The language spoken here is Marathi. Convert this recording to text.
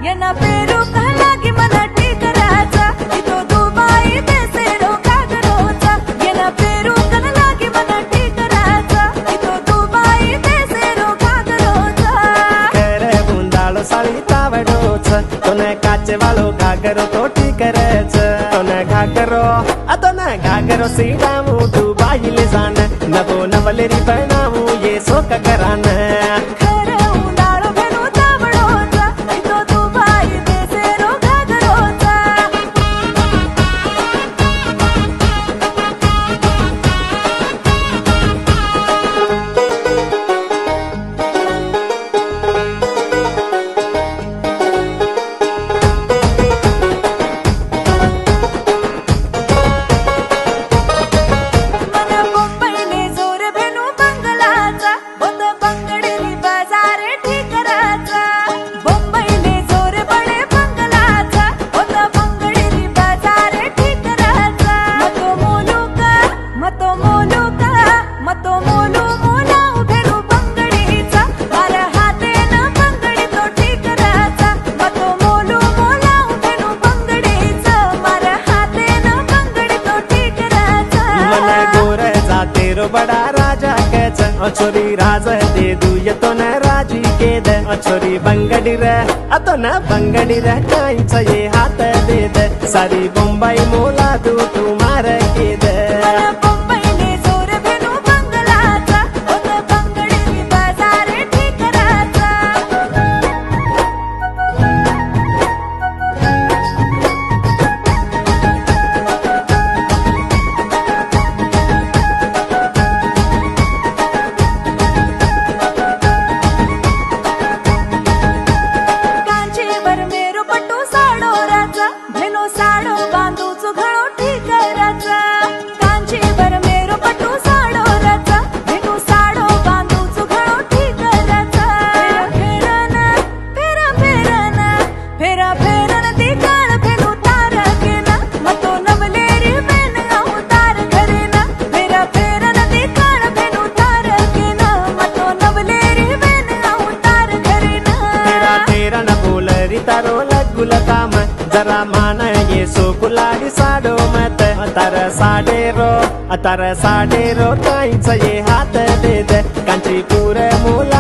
येना पेरू लागी मना ठीक राजा इतो दुबाई देसेरो घागरोचा येना पेरू लागी मना ठीक राजा इतो दुबाई देसेरो घागरोचा करे बुंदाळो साळी तावडोच तोने काचे वालो घागरो तो ठीक करच तोने घागरो अतोने घागरो सीडामू दुबाई ले जान नबो नवलेरी बनामू ये सोक करान खरे उंडाळो भेनु तावडोचा इतो दुबाई देसेरो घागरोचा मन बोंबईले जोर भेनु बंगलाचा होत बंगडीली बाजारे ठीक राजा बोंबईले जोर बडे बंगलाचा होत बंगडीली बाजारे ठीक राजा मतो मोलूका मतो मोलूका मतो मोलू मोला भेनु बंगडीचा मार हातेन बंगडी तो ठीक राजा मतो मोलू मोला भेनु बंगडीचा मार हातेन बंगडी तो ठीक राजा मन गोर जाते रो बड़ा राजा केच अछोरी राज दे दुय तो न राजी के दे अछोरी बंगडी रे अतो न बंगडी रे काईच ये हात दे दे सारी बंबई मोला तू तुम्हार के दे मन बोंबईले जोर भेनु बंगलाचा होत बंगडीली बाजारे ठीक राजा कांचीवर मेरो पटू साडो राजा भेनो साडो बांधू चुघळो ठीक राजा कांचीवर मेरो पटू साडो राजा भेनो साडो बांधू चुघळो ठीक राजा फेरना फेरा फेरना फेरा फेरना ती काळ भेनु तार केना मतो नवलेरी बेन अवतार करेना फेरा फेरना ती काळ भेनु तार केना मतो नवलेरी बेन अवतार करेना तेरा तेरा न बोलरी तारो लगुल काम जरा मान ये सो कुलाडी साडो मत अतर साडे रो काईच ये हात दे दे कांचीपुर मोला